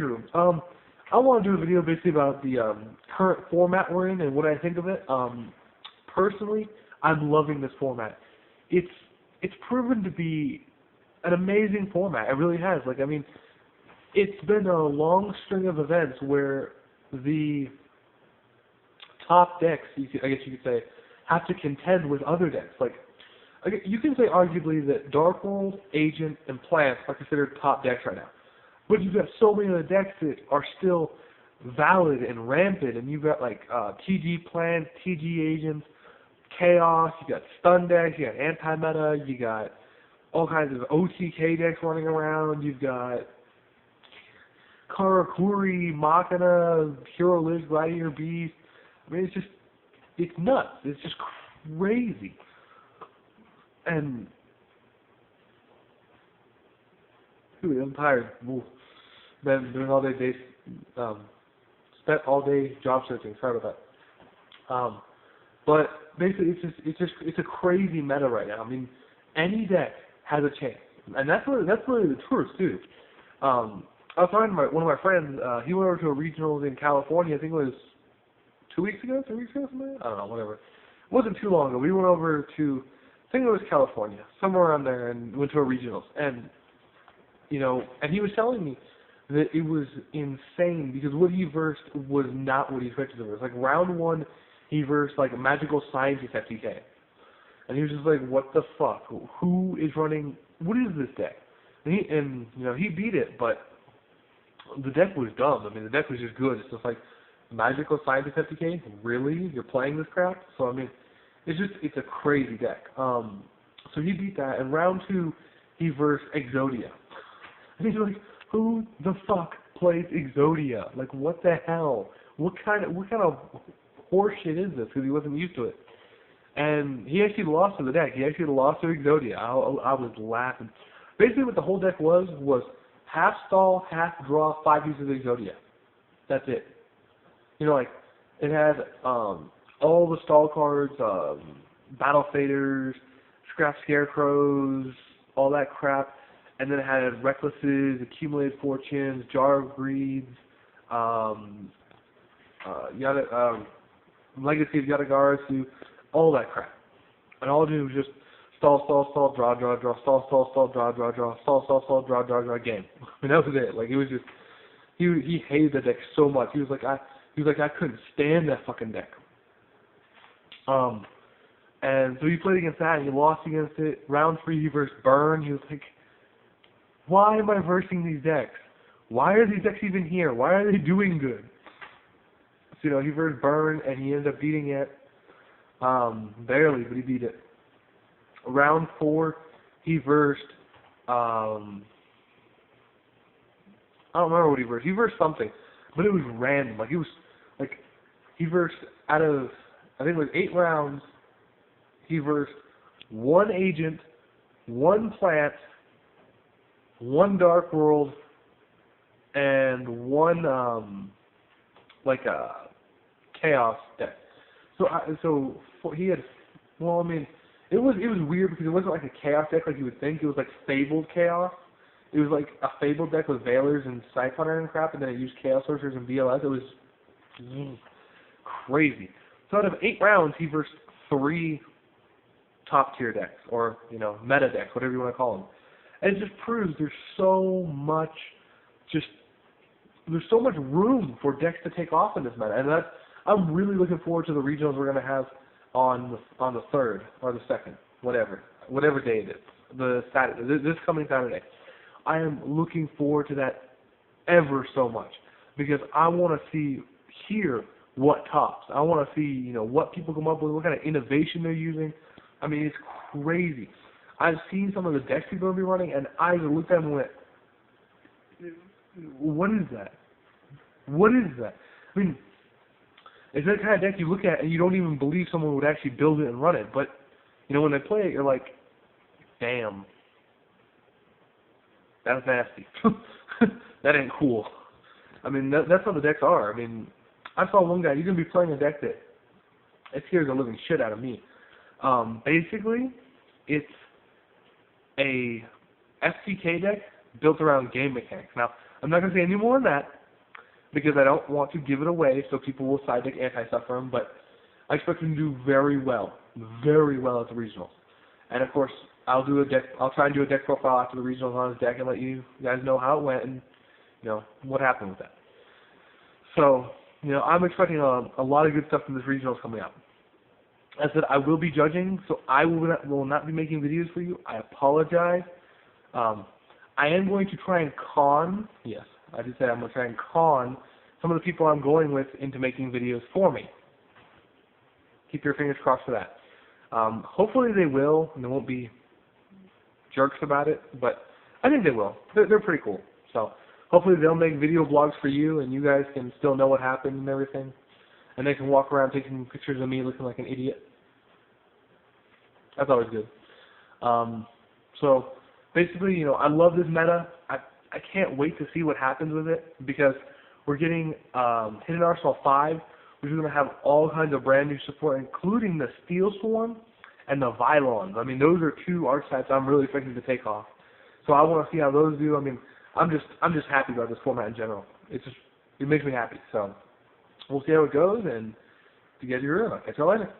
True. I want to do a video basically about the current format we're in and what I think of it. Personally, I'm loving this format. It's it's proven to be an amazing format. It really has. Like, I mean, it's been a long string of events where the top decks, I guess you could say, have to contend with other decks. Like, you can say arguably that Dark World, Agent, and Plants are considered top decks right now. But you've got so many other decks that are still valid and rampant, and you've got like TG Plants, TG Agents, Chaos, you got Stun decks, you got Anti-Meta, you got all kinds of OTK decks running around, you've got Karakuri, Machina, Hero Liz, Gladiator Beast. I mean, it's nuts. It's just crazy. And, dude, I'm tired. Ooh. Been doing all day, spent all day job searching. Sorry about that. But basically, it's a crazy meta right now. I mean, any deck has a chance, and that's really the truth too. I was talking to one of my friends. He went over to a regionals in California. I think it was 2 weeks ago, 3 weeks ago, something. I don't know, whatever. It wasn't too long ago. We went over to, I think it was California, somewhere around there, and went to a regionals. And and he was telling me that it was insane because what he versed was not what he expected to verse. Like round one, he versed like Magical Scientist FTK, and he was just like, "What the fuck? Who is running? What is this deck?" And he beat it, but the deck was dumb. I mean, the deck was just good. It's just like Magical Scientist FTK. Really, you're playing this crap? So I mean, it's a crazy deck. So he beat that. And round two, he versed Exodia, and he's like, "Who the fuck plays Exodia? Like, what the hell? What kind of horseshit is this?" Because he wasn't used to it. And he actually lost to the deck. He actually lost to Exodia. I was laughing. Basically, what the whole deck was half stall, half draw, 5 uses of Exodia. That's it. Like, it had all the stall cards, Battle Faders, Scrap Scarecrows, all that crap. And then it had Recklesses, Accumulated Fortunes, Jar of Greeds, Legacy of Yatagarasu, all that crap. And all it did was just stall, draw, stall, draw, stall, draw, game. I mean, that was it. Like, it was just, he hated the deck so much. He was like, I couldn't stand that fucking deck. And so he played against that, and he lost against it. Round 3, he versed Burn. He was like, why am I versing these decks? Why are these decks even here? Why are they doing good? So, he versed Burn, and he ended up beating it. Barely, but he beat it. Round 4, he versed, I don't remember what he versed. He versed something, but it was random. Like, it was, like, he versed out of, I think it was 8 rounds, he versed 1 Agent, 1 Plant, 1 Dark World, and 1, like a Chaos deck. So he had, well, I mean, it was weird because it wasn't like a Chaos deck like you would think. It was like Fabled Chaos. It was like a Fabled deck with Veilers and Scythe Hunter and crap, and then it used Chaos Sorcerers and BLS. It was crazy. So out of 8 rounds, he versed 3 top tier decks, or meta decks, whatever you want to call them. And it just proves there's so much room for decks to take off in this meta, and I'm really looking forward to the regionals we're going to have on the 3rd or the 2nd, whatever day it is, the Saturday, this coming Saturday. I am looking forward to that ever so much because I want to hear what tops. I want to see what people come up with, what kind of innovation they're using. I mean, it's crazy. I've seen some of the decks people will be running, and I looked at them and went, "What is that? What is that?" I mean, it's that kind of deck you look at and you don't even believe someone would actually build it and run it. But, when they play it, you're like, damn, that's nasty. That ain't cool. I mean, that's how the decks are. I mean, I saw one guy, he's going to be playing a deck that it scares the living shit out of me. Basically, it's a FTK deck built around game mechanics. Now, I'm not going to say any more than that because I don't want to give it away so people will decide to anti-stuff for him, but I expect him to do very well at the regionals. And of course, I'll try and do a deck profile after the regionals on his deck and let you guys know how it went and what happened with that. So, I'm expecting a lot of good stuff from this regionals coming up. As I said, I will be judging, so I will not be making videos for you. I apologize. I am going to try and yes, I did say I'm going to try and con some of the people I'm going with into making videos for me. Keep your fingers crossed for that. Hopefully they will, and they won't be jerks about it, but I think they will. They're pretty cool. So hopefully they'll make video blogs for you, and you guys can still know what happened and everything. And they can walk around taking pictures of me looking like an idiot. That's always good. So basically, I love this meta. I can't wait to see what happens with it because we're getting Hidden Arsenal 5, which is going to have all kinds of brand new support, including the Steel Swarm and the Vylons. I mean, those are two archetypes I'm really expecting to take off. So I want to see how those do. I mean, I'm just happy about this format in general. It makes me happy. So we'll see how it goes, and if you guys are real, I'll catch y'all later.